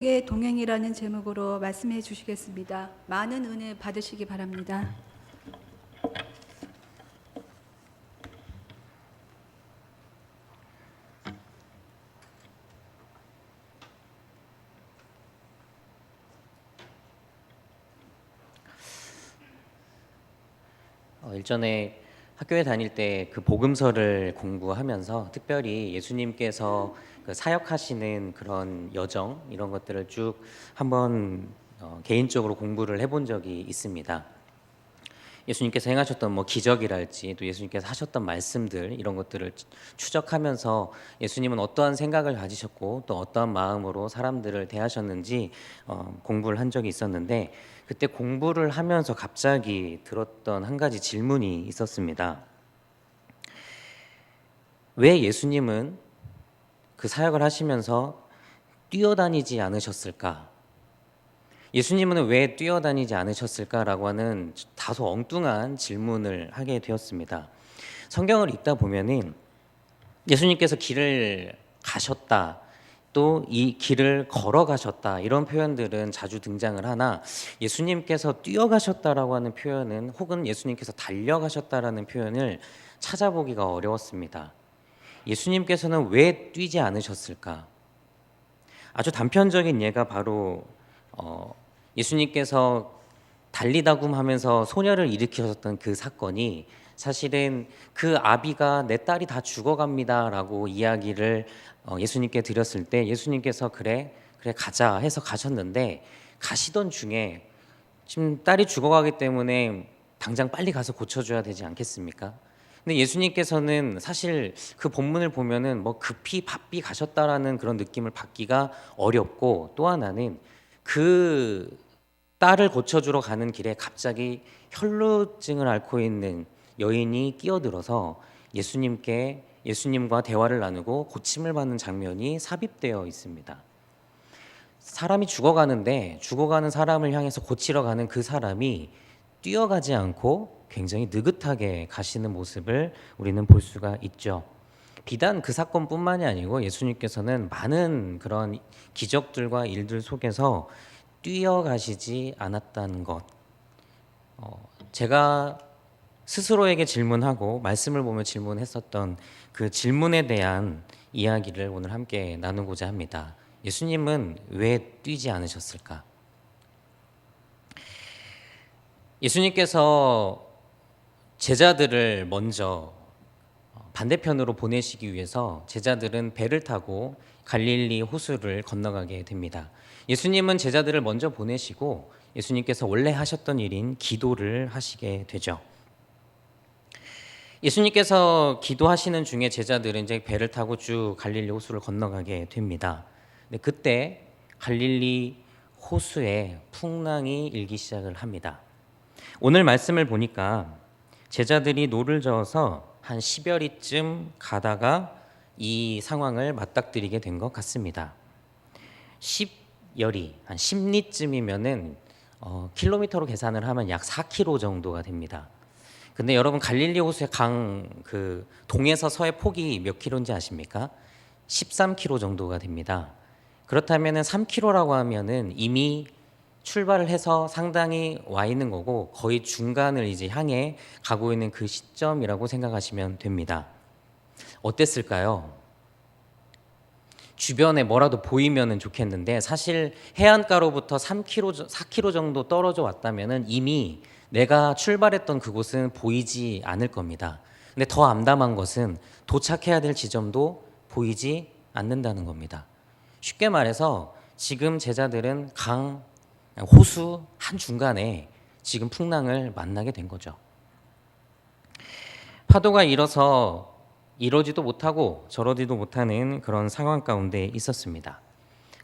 의 동행이라는 제목으로 말씀해 주시겠습니다. 많은 은혜 받으시기 바랍니다. 일전에 학교에 다닐 때 그 복음서를 공부하면서 특별히 예수님께서 그 사역하시는 그런 여정 이런 것들을 쭉 한번 개인적으로 공부를 해본 적이 있습니다. 예수님께서 행하셨던 뭐 기적이랄지 또 예수님께서 하셨던 말씀들 이런 것들을 추적하면서 예수님은 어떠한 생각을 가지셨고 또 어떠한 마음으로 사람들을 대하셨는지 공부를 한 적이 있었는데, 그때 공부를 하면서 갑자기 들었던 한 가지 질문이 있었습니다. 왜 예수님은 그 사역을 하시면서 뛰어다니지 않으셨을까? 예수님은 왜 뛰어다니지 않으셨을까라고 하는 다소 엉뚱한 질문을 하게 되었습니다. 성경을 읽다 보면은 예수님께서 길을 가셨다, 또 이 길을 걸어가셨다 이런 표현들은 자주 등장을 하나, 예수님께서 뛰어가셨다라고 하는 표현은 혹은 예수님께서 달려가셨다라는 표현을 찾아보기가 어려웠습니다. 예수님께서는 왜 뛰지 않으셨을까? 아주 단편적인 예가 바로 예수님께서 달리다굼 하면서 소녀를 일으키셨던 그 사건이, 사실은 그 아비가 내 딸이 다 죽어갑니다라고 이야기를 예수님께 드렸을 때 예수님께서 그래 가자 해서 가셨는데, 가시던 중에 지금 딸이 죽어가기 때문에 당장 빨리 가서 고쳐줘야 되지 않겠습니까? 근데 예수님께서는 사실 그 본문을 보면은 뭐 급히 바삐 가셨다라는 그런 느낌을 받기가 어렵고, 또 하나는 그 딸을 고쳐주러 가는 길에 갑자기 혈루증을 앓고 있는 여인이 끼어들어서 예수님과 대화를 나누고 고침을 받는 장면이 삽입되어 있습니다. 사람이 죽어가는 사람을 향해서 고치러 가는 그 사람이 뛰어가지 않고 굉장히 느긋하게 가시는 모습을 우리는 볼 수가 있죠. 비단 그 사건뿐만이 아니고 예수님께서는 많은 그런 기적들과 일들 속에서 뛰어가시지 않았다는 것, 제가 스스로에게 질문하고 말씀을 보며 질문했었던 그 질문에 대한 이야기를 오늘 함께 나누고자 합니다. 예수님은 왜 뛰지 않으셨을까? 예수님께서 제자들을 먼저 반대편으로 보내시기 위해서 제자들은 배를 타고 갈릴리 호수를 건너가게 됩니다. 예수님은 제자들을 먼저 보내시고 예수님께서 원래 하셨던 일인 기도를 하시게 되죠. 예수님께서 기도하시는 중에 제자들은 이제 배를 타고 쭉 갈릴리 호수를 건너가게 됩니다. 근데 그때 갈릴리 호수에 풍랑이 일기 시작을 합니다. 오늘 말씀을 보니까 제자들이 노를 저어서 한 10여리쯤 가다가 이 상황을 맞닥뜨리게 된 것 같습니다. 10여리, 한 10리쯤이면은 킬로미터로 계산을 하면 약 4km 정도가 됩니다. 근데 여러분 갈릴리 호수의 강 그 동에서 서의 폭이 몇 킬로인지 아십니까? 13km 정도가 됩니다. 그렇다면은 3km라고 하면은 이미 출발을 해서 상당히 와 있는 거고 거의 중간을 이제 향해 가고 있는 그 시점이라고 생각하시면 됩니다. 어땠을까요? 주변에 뭐라도 보이면은 좋겠는데 사실 해안가로부터 3km, 4km 정도 떨어져 왔다면은 이미 내가 출발했던 그곳은 보이지 않을 겁니다. 근데 더 암담한 것은 도착해야 될 지점도 보이지 않는다는 겁니다. 쉽게 말해서 지금 제자들은 호수 한중간에 지금 풍랑을 만나게 된 거죠. 파도가 일어서 이러지도 못하고 저러지도 못하는 그런 상황 가운데 있었습니다.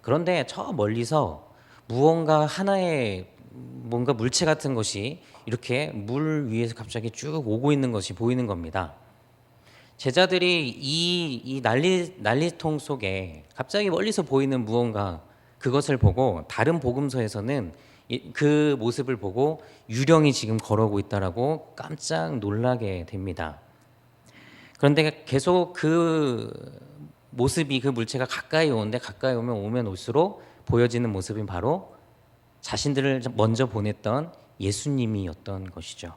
그런데 저 멀리서 무언가 하나의 뭔가 물체 같은 것이 이렇게 물 위에서 갑자기 쭉 오고 있는 것이 보이는 겁니다. 제자들이 이 난리통 속에 갑자기 멀리서 보이는 무언가, 그것을 보고 다른 복음서에서는 그 모습을 보고 유령이 지금 걸어오고 있다라고 깜짝 놀라게 됩니다. 그런데 계속 그 모습이, 그 물체가 가까이 오는데 가까이 오면 올수록 보여지는 모습이 바로 자신들을 먼저 보냈던 예수님이었던 것이죠.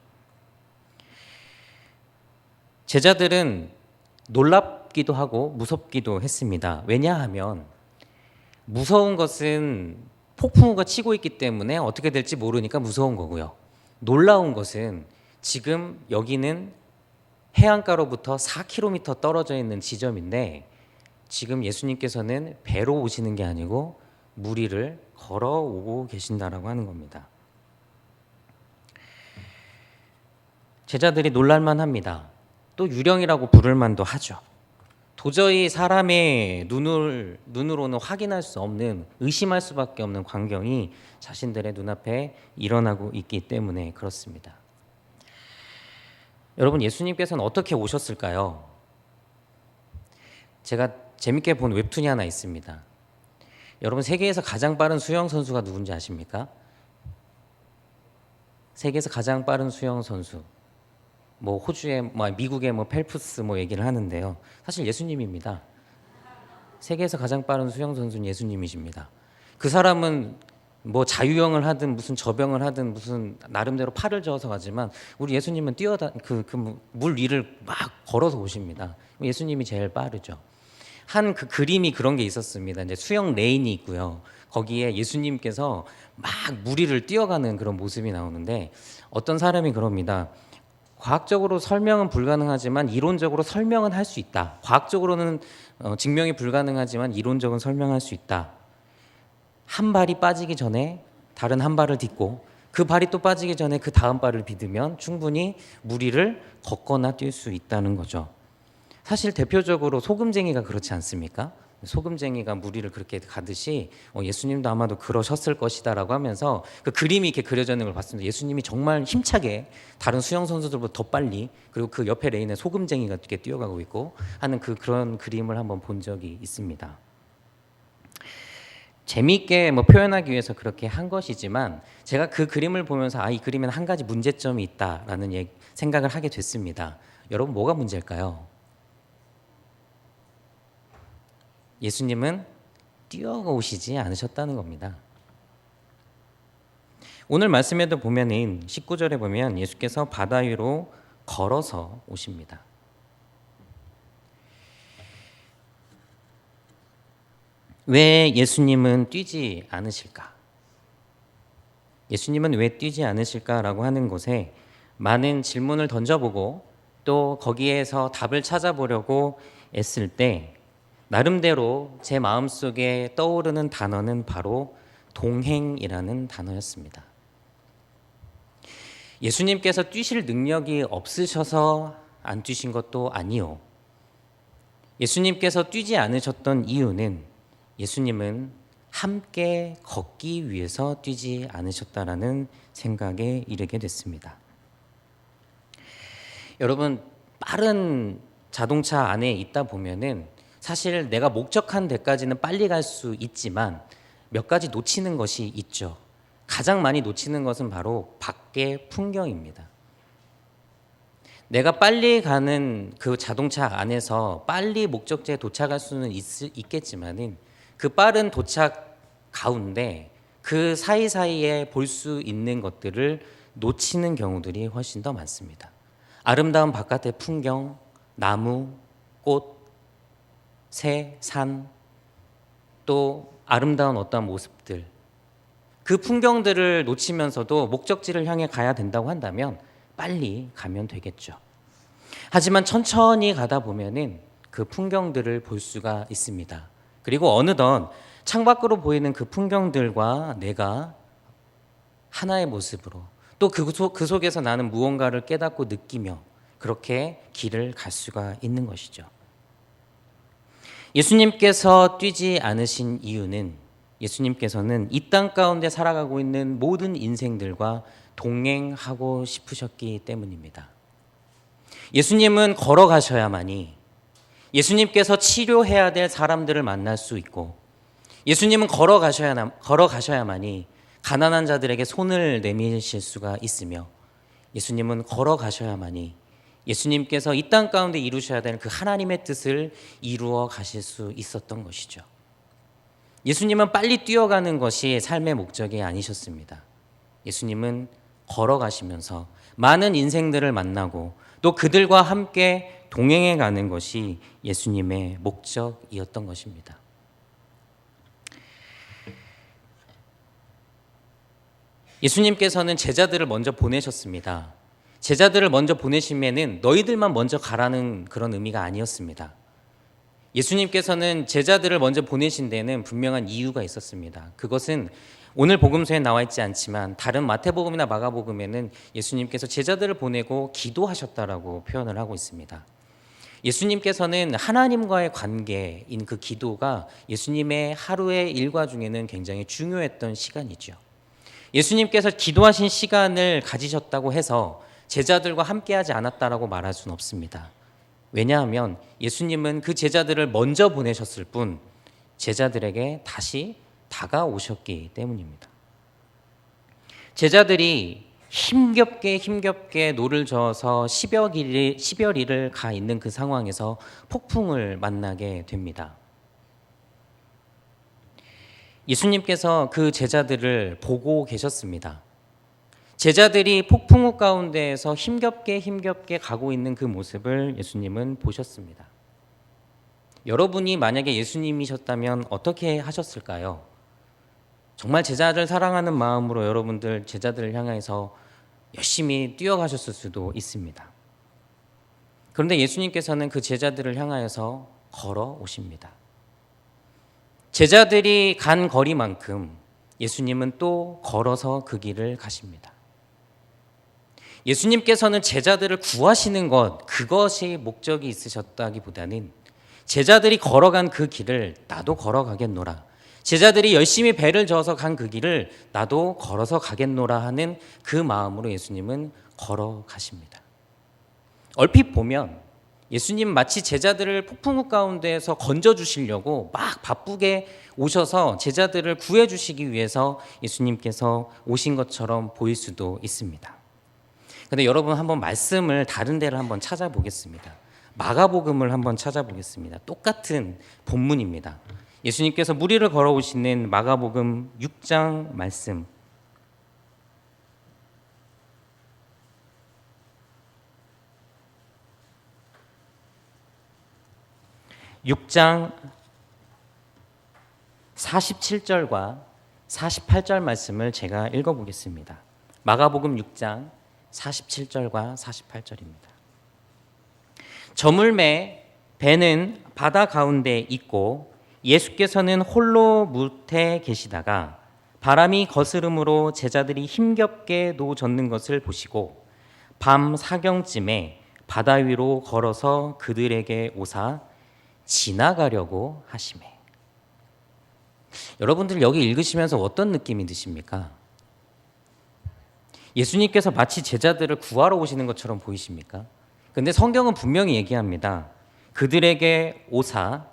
제자들은 놀랍기도 하고 무섭기도 했습니다. 왜냐하면 무서운 것은 폭풍우가 치고 있기 때문에 어떻게 될지 모르니까 무서운 거고요. 놀라운 것은 지금 여기는 해안가로부터 4km 떨어져 있는 지점인데 지금 예수님께서는 배로 오시는 게 아니고 물 위를 걸어오고 계신다라고 하는 겁니다. 제자들이 놀랄만 합니다. 또 유령이라고 부를 만도 하죠. 도저히 사람의 눈으로는 확인할 수 없는, 의심할 수밖에 없는 광경이 자신들의 눈앞에 일어나고 있기 때문에 그렇습니다. 여러분, 예수님께서는 어떻게 오셨을까요? 제가 재밌게 본 웹툰이 하나 있습니다. 여러분, 세계에서 가장 빠른 수영 선수가 누군지 아십니까? 세계에서 가장 빠른 수영 선수. 뭐 호주의, 미국의 펠프스 얘기를 하는데요. 사실 예수님입니다. 세계에서 가장 빠른 수영 선수는 예수님이십니다. 그 사람은 뭐 자유형을 하든 무슨 저병을 하든 무슨 나름대로 팔을 저어서 가지만 우리 예수님은 물 위를 막 걸어서 오십니다. 예수님이 제일 빠르죠. 한 그 그림이 그런 게 있었습니다. 이제 수영 레인이 있고요. 거기에 예수님께서 막 물 위를 뛰어가는 그런 모습이 나오는데 어떤 사람이 그럽니다. 과학적으로 설명은 불가능하지만 이론적으로 설명은 할 수 있다. 과학적으로는 증명이 불가능하지만 이론적으로 설명할 수 있다. 한 발이 빠지기 전에 다른 한 발을 딛고 그 발이 또 빠지기 전에 그 다음 발을 딛으면 충분히 물 위를 걷거나 뛸 수 있다는 거죠. 사실 대표적으로 소금쟁이가 그렇지 않습니까? 소금쟁이가 물 위를 그렇게 가듯이 예수님도 아마도 그러셨을 것이다라고 하면서 그 그림이 이렇게 그려져 있는 걸 봤습니다. 예수님이 정말 힘차게 다른 수영 선수들보다 더 빨리, 그리고 그 옆에 레인에 소금쟁이가 이렇게 뛰어가고 있고 하는 그런 그림을 한번 본 적이 있습니다. 재미있게 표현하기 위해서 그렇게 한 것이지만 제가 그 그림을 보면서 이 그림에는 한 가지 문제점이 있다라는 생각을 하게 됐습니다. 여러분, 뭐가 문제일까요? 예수님은 뛰어오시지 않으셨다는 겁니다. 오늘 말씀에도 보면은 19절에 보면 예수께서 바다 위로 걸어서 오십니다. 왜 예수님은 뛰지 않으실까? 예수님은 왜 뛰지 않으실까라고 하는 것에 많은 질문을 던져보고 또 거기에서 답을 찾아보려고 애쓸 때 나름대로 제 마음속에 떠오르는 단어는 바로 동행이라는 단어였습니다. 예수님께서 뛰실 능력이 없으셔서 안 뛰신 것도 아니요. 예수님께서 뛰지 않으셨던 이유는 예수님은 함께 걷기 위해서 뛰지 않으셨다라는 생각에 이르게 됐습니다. 여러분, 빠른 자동차 안에 있다 보면은 사실 내가 목적한 데까지는 빨리 갈 수 있지만 몇 가지 놓치는 것이 있죠. 가장 많이 놓치는 것은 바로 밖의 풍경입니다. 내가 빨리 가는 그 자동차 안에서 빨리 목적지에 도착할 수는 있겠지만은 그 빠른 도착 가운데 그 사이사이에 볼 수 있는 것들을 놓치는 경우들이 훨씬 더 많습니다. 아름다운 바깥의 풍경, 나무, 꽃, 새, 산, 또 아름다운 어떠한 모습들, 그 풍경들을 놓치면서도 목적지를 향해 가야 된다고 한다면 빨리 가면 되겠죠. 하지만 천천히 가다 보면은 그 풍경들을 볼 수가 있습니다. 그리고 어느덧 창밖으로 보이는 그 풍경들과 내가 하나의 모습으로 또 그 속에서 나는 무언가를 깨닫고 느끼며 그렇게 길을 갈 수가 있는 것이죠. 예수님께서 뛰지 않으신 이유는 예수님께서는 이 땅 가운데 살아가고 있는 모든 인생들과 동행하고 싶으셨기 때문입니다. 예수님은 걸어가셔야만이, 예수님께서 치료해야 될 사람들을 만날 수 있고, 예수님은 걸어가셔야만이 가난한 자들에게 손을 내미실 수가 있으며, 예수님은 걸어가셔야만이 예수님께서 이 땅 가운데 이루셔야 되는 그 하나님의 뜻을 이루어 가실 수 있었던 것이죠. 예수님은 빨리 뛰어가는 것이 삶의 목적이 아니셨습니다. 예수님은 걸어가시면서 많은 인생들을 만나고 또 그들과 함께 동행해 가는 것이 예수님의 목적이었던 것입니다. 예수님께서는 제자들을 먼저 보내셨습니다. 제자들을 먼저 보내시면은 너희들만 먼저 가라는 그런 의미가 아니었습니다. 예수님께서는 제자들을 먼저 보내신 데는 분명한 이유가 있었습니다. 그것은 오늘 복음서에 나와 있지 않지만 다른 마태복음이나 마가복음에는 예수님께서 제자들을 보내고 기도하셨다라고 표현을 하고 있습니다. 예수님께서는 하나님과의 관계인 그 기도가 예수님의 하루의 일과 중에는 굉장히 중요했던 시간이죠. 예수님께서 기도하신 시간을 가지셨다고 해서 제자들과 함께하지 않았다라고 말할 수는 없습니다. 왜냐하면 예수님은 그 제자들을 먼저 보내셨을 뿐 제자들에게 다시 다가오셨기 때문입니다. 제자들이 힘겹게 노를 저어서 10여리를 가 있는 그 상황에서 폭풍을 만나게 됩니다. 예수님께서 그 제자들을 보고 계셨습니다. 제자들이 폭풍우 가운데에서 힘겹게 가고 있는 그 모습을 예수님은 보셨습니다. 여러분이 만약에 예수님이셨다면 어떻게 하셨을까요? 정말 제자를 사랑하는 마음으로 여러분들 제자들을 향해서 열심히 뛰어가셨을 수도 있습니다. 그런데 예수님께서는 그 제자들을 향하여서 걸어오십니다. 제자들이 간 거리만큼 예수님은 또 걸어서 그 길을 가십니다. 예수님께서는 제자들을 구하시는 것, 그것이 목적이 있으셨다기보다는 제자들이 걸어간 그 길을 나도 걸어가겠노라. 제자들이 열심히 배를 저어서 간 그 길을 나도 걸어서 가겠노라 하는 그 마음으로 예수님은 걸어가십니다. 얼핏 보면 예수님 마치 제자들을 폭풍우 가운데에서 건져주시려고 막 바쁘게 오셔서 제자들을 구해주시기 위해서 예수님께서 오신 것처럼 보일 수도 있습니다. 근데 여러분 한번 말씀을 다른 데를 한번 찾아보겠습니다. 마가복음을 한번 찾아보겠습니다. 똑같은 본문입니다. 예수님께서 무리를 걸어오시는 마가복음 6장 말씀. 6장 47절과 48절 말씀을 제가 읽어보겠습니다. 마가복음 6장 47절과 48절입니다. 저물매 배는 바다 가운데 있고 예수께서는 홀로 무태 계시다가 바람이 거스름으로 제자들이 힘겹게 노 젓는 것을 보시고 밤 사경쯤에 바다 위로 걸어서 그들에게 오사 지나가려고 하시매. 여러분들 여기 읽으시면서 어떤 느낌이 드십니까? 예수님께서 마치 제자들을 구하러 오시는 것처럼 보이십니까? 근데 성경은 분명히 얘기합니다. 그들에게 오사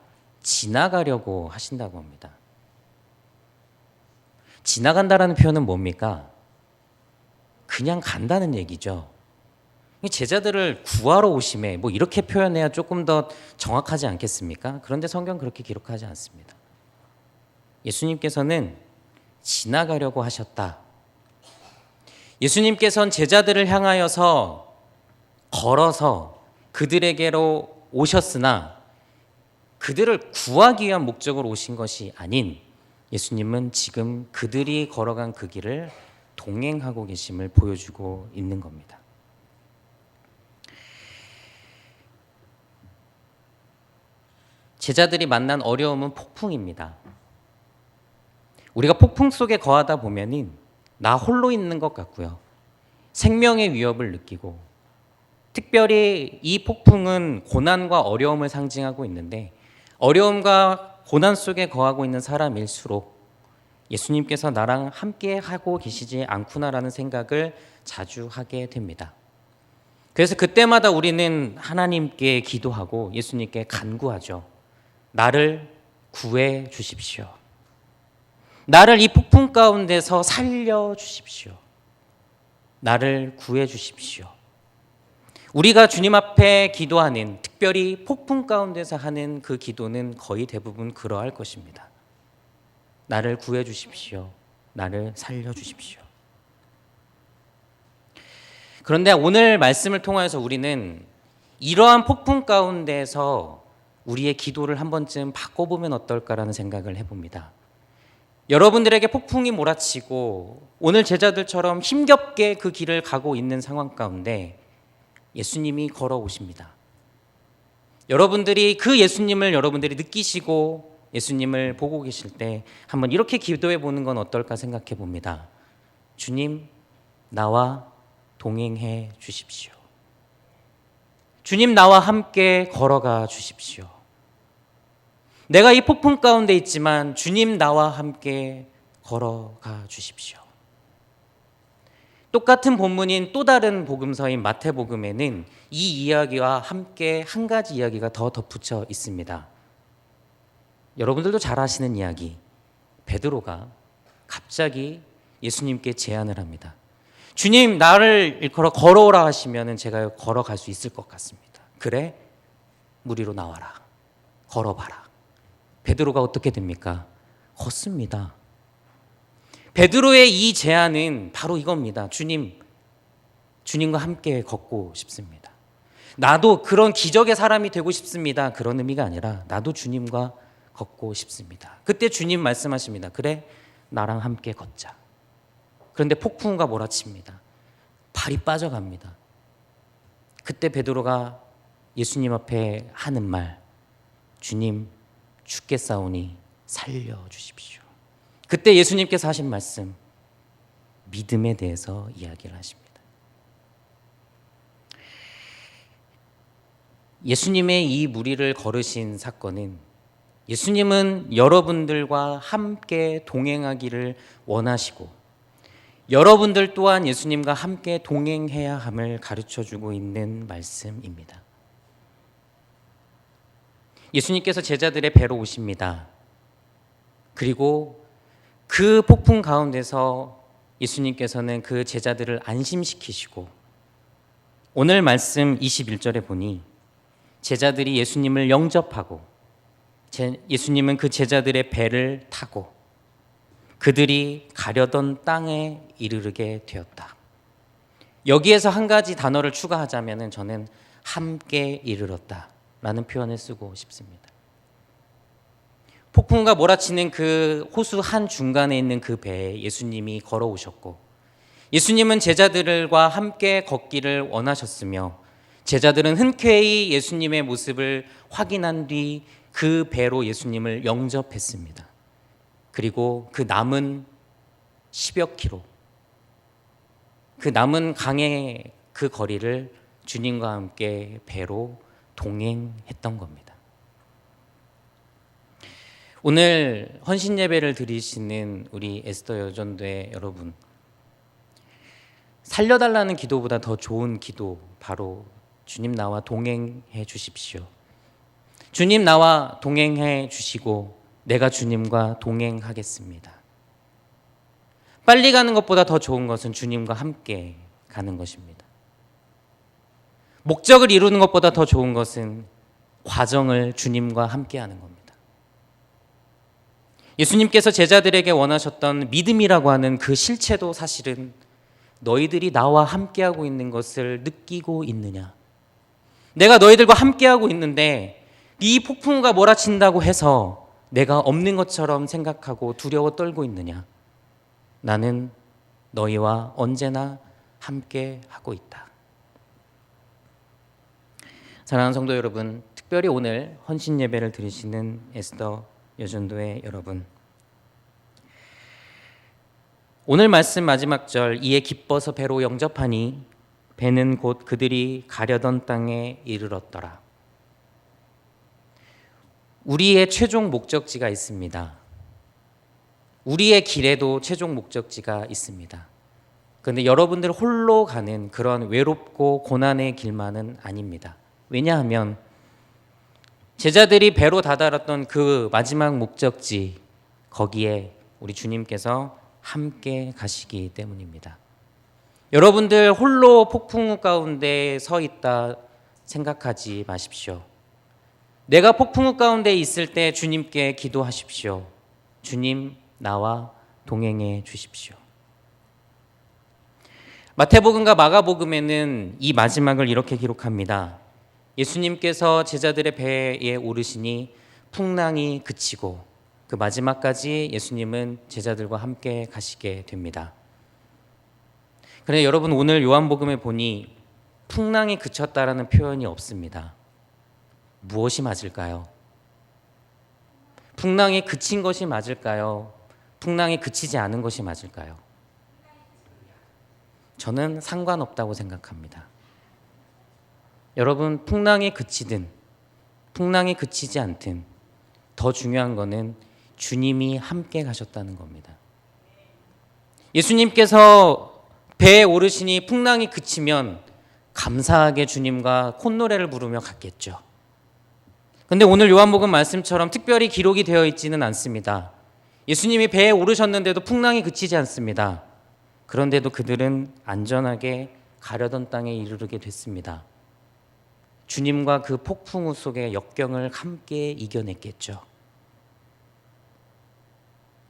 지나가려고 하신다고 합니다. 지나간다라는 표현은 뭡니까? 그냥 간다는 얘기죠. 제자들을 구하러 오심에 뭐 이렇게 표현해야 조금 더 정확하지 않겠습니까? 그런데 성경 그렇게 기록하지 않습니다. 예수님께서는 지나가려고 하셨다. 예수님께서는 제자들을 향하여서 걸어서 그들에게로 오셨으나 그들을 구하기 위한 목적으로 오신 것이 아닌 예수님은 지금 그들이 걸어간 그 길을 동행하고 계심을 보여주고 있는 겁니다. 제자들이 만난 어려움은 폭풍입니다. 우리가 폭풍 속에 거하다 보면은 나 홀로 있는 것 같고요. 생명의 위협을 느끼고 특별히 이 폭풍은 고난과 어려움을 상징하고 있는데 어려움과 고난 속에 거하고 있는 사람일수록 예수님께서 나랑 함께 하고 계시지 않구나라는 생각을 자주 하게 됩니다. 그래서 그때마다 우리는 하나님께 기도하고 예수님께 간구하죠. 나를 구해 주십시오. 나를 이 폭풍 가운데서 살려 주십시오. 나를 구해 주십시오. 우리가 주님 앞에 기도하는, 특별히 폭풍 가운데서 하는 그 기도는 거의 대부분 그러할 것입니다. 나를 구해 주십시오. 나를 살려 주십시오. 그런데 오늘 말씀을 통하여서 우리는 이러한 폭풍 가운데서 우리의 기도를 한 번쯤 바꿔보면 어떨까라는 생각을 해봅니다. 여러분들에게 폭풍이 몰아치고 오늘 제자들처럼 힘겹게 그 길을 가고 있는 상황 가운데 예수님이 걸어오십니다. 여러분들이 그 예수님을 여러분들이 느끼시고 예수님을 보고 계실 때 한번 이렇게 기도해 보는 건 어떨까 생각해 봅니다. 주님, 나와 동행해 주십시오. 주님, 나와 함께 걸어가 주십시오. 내가 이 폭풍 가운데 있지만 주님, 나와 함께 걸어가 주십시오. 똑같은 본문인 또 다른 복음서인 마태복음에는 이 이야기와 함께 한 가지 이야기가 더 덧붙여 있습니다. 여러분들도 잘 아시는 이야기. 베드로가 갑자기 예수님께 제안을 합니다. 주님, 나를 일컬어 걸어오라 하시면 제가 걸어갈 수 있을 것 같습니다. 그래? 물 위로 나와라. 걸어봐라. 베드로가 어떻게 됩니까? 걷습니다. 베드로의 이 제안은 바로 이겁니다. 주님, 주님과 함께 걷고 싶습니다. 나도 그런 기적의 사람이 되고 싶습니다. 그런 의미가 아니라 나도 주님과 걷고 싶습니다. 그때 주님 말씀하십니다. 그래, 나랑 함께 걷자. 그런데 폭풍우가 몰아칩니다. 발이 빠져갑니다. 그때 베드로가 예수님 앞에 하는 말, 주님, 죽겠사오니 살려주십시오. 그때 예수님께서 하신 말씀, 믿음에 대해서 이야기를 하십니다. 예수님의 이 무리를 걸으신 사건은 예수님은 여러분들과 함께 동행하기를 원하시고 여러분들 또한 예수님과 함께 동행해야 함을 가르쳐주고 있는 말씀입니다. 예수님께서 제자들의 배로 오십니다. 그리고 그 폭풍 가운데서 예수님께서는 그 제자들을 안심시키시고 오늘 말씀 21절에 보니 제자들이 예수님을 영접하고 예수님은 그 제자들의 배를 타고 그들이 가려던 땅에 이르르게 되었다. 여기에서 한 가지 단어를 추가하자면 저는 함께 이르렀다라는 표현을 쓰고 싶습니다. 폭풍우가 몰아치는 그 호수 한 중간에 있는 그 배에 예수님이 걸어오셨고 예수님은 제자들과 함께 걷기를 원하셨으며 제자들은 흔쾌히 예수님의 모습을 확인한 뒤 그 배로 예수님을 영접했습니다. 그리고 그 남은 10여 킬로, 그 남은 강의 그 거리를 주님과 함께 배로 동행했던 겁니다. 오늘 헌신 예배를 드리시는 우리 에스더 여전대 여러분, 살려달라는 기도보다 더 좋은 기도, 바로 주님 나와 동행해 주십시오. 주님 나와 동행해 주시고 내가 주님과 동행하겠습니다. 빨리 가는 것보다 더 좋은 것은 주님과 함께 가는 것입니다. 목적을 이루는 것보다 더 좋은 것은 과정을 주님과 함께 하는 겁니다. 예수님께서 제자들에게 원하셨던 믿음이라고 하는 그 실체도 사실은 너희들이 나와 함께하고 있는 것을 느끼고 있느냐? 내가 너희들과 함께하고 있는데 이 폭풍우가 몰아친다고 해서 내가 없는 것처럼 생각하고 두려워 떨고 있느냐? 나는 너희와 언제나 함께하고 있다. 사랑하는 성도 여러분, 특별히 오늘 헌신 예배를 드리시는 에스더 여전도의 여러분, 오늘 말씀 마지막 절, 이에 기뻐서 배로 영접하니 배는 곧 그들이 가려던 땅에 이르렀더라. 우리의 최종 목적지가 있습니다. 우리의 길에도 최종 목적지가 있습니다. 그런데 여러분들 홀로 가는 그런 외롭고 고난의 길만은 아닙니다. 왜냐하면 제자들이 배로 다다랐던 그 마지막 목적지, 거기에 우리 주님께서 함께 가시기 때문입니다. 여러분들 홀로 폭풍우 가운데 서 있다 생각하지 마십시오. 내가 폭풍우 가운데 있을 때 주님께 기도하십시오. 주님, 나와 동행해 주십시오. 마태복음과 마가복음에는 이 마지막을 이렇게 기록합니다. 예수님께서 제자들의 배에 오르시니 풍랑이 그치고 그 마지막까지 예수님은 제자들과 함께 가시게 됩니다. 그런데 여러분, 오늘 요한복음에 보니 풍랑이 그쳤다라는 표현이 없습니다. 무엇이 맞을까요? 풍랑이 그친 것이 맞을까요? 풍랑이 그치지 않은 것이 맞을까요? 저는 상관없다고 생각합니다. 여러분, 풍랑이 그치든 풍랑이 그치지 않든 더 중요한 것은 주님이 함께 가셨다는 겁니다. 예수님께서 배에 오르시니 풍랑이 그치면 감사하게 주님과 콧노래를 부르며 갔겠죠. 그런데 오늘 요한복음 말씀처럼 특별히 기록이 되어 있지는 않습니다. 예수님이 배에 오르셨는데도 풍랑이 그치지 않습니다. 그런데도 그들은 안전하게 가려던 땅에 이르게 됐습니다. 주님과 그 폭풍우 속의 역경을 함께 이겨냈겠죠.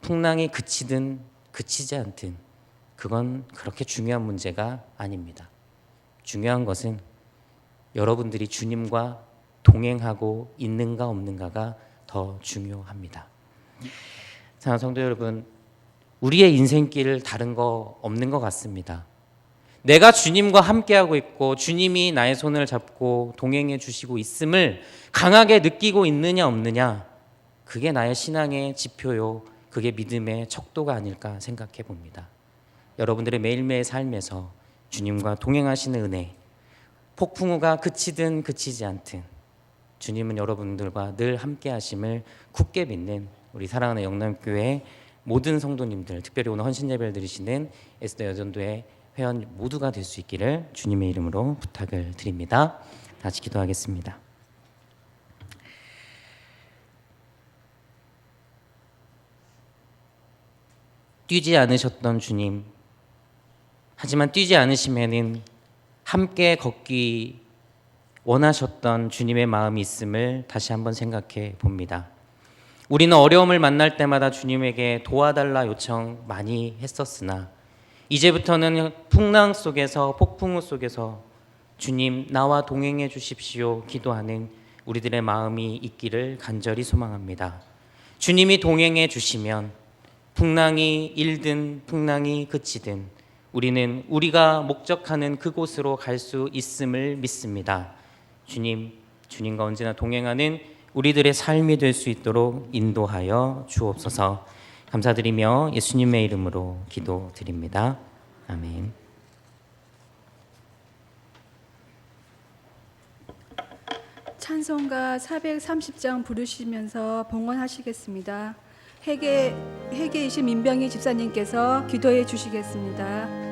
풍랑이 그치든 그치지 않든 그건 그렇게 중요한 문제가 아닙니다. 중요한 것은 여러분들이 주님과 동행하고 있는가 없는가가 더 중요합니다. 사랑하는 성도 여러분, 우리의 인생길 다른 거 없는 것 같습니다. 내가 주님과 함께하고 있고 주님이 나의 손을 잡고 동행해 주시고 있음을 강하게 느끼고 있느냐 없느냐, 그게 나의 신앙의 지표요, 그게 믿음의 척도가 아닐까 생각해 봅니다. 여러분들의 매일매일 삶에서 주님과 동행하시는 은혜, 폭풍우가 그치든 그치지 않든 주님은 여러분들과 늘 함께 하심을 굳게 믿는 우리 사랑하는 영남교회 모든 성도님들, 특별히 오늘 헌신예배를 드리시는 에스더 여전도의 회원 모두가 될 수 있기를 주님의 이름으로 부탁을 드립니다. 다시 기도하겠습니다. 뛰지 않으셨던 주님, 하지만 뛰지 않으시면은 함께 걷기 원하셨던 주님의 마음이 있음을 다시 한번 생각해 봅니다. 우리는 어려움을 만날 때마다 주님에게 도와달라 요청 많이 했었으나 이제부터는 풍랑 속에서, 폭풍우 속에서 주님 나와 동행해 주십시오 기도하는 우리들의 마음이 있기를 간절히 소망합니다. 주님이 동행해 주시면 풍랑이 일든 풍랑이 그치든 우리는 우리가 목적하는 그곳으로 갈 수 있음을 믿습니다. 주님과 언제나 동행하는 우리들의 삶이 될 수 있도록 인도하여 주옵소서. 감사드리며 예수님의 이름으로 기도드립니다. 아멘. 찬송가 430장 부르시면서 봉헌하시겠습니다. 회계이신 민병희 집사님께서 기도해 주시겠습니다.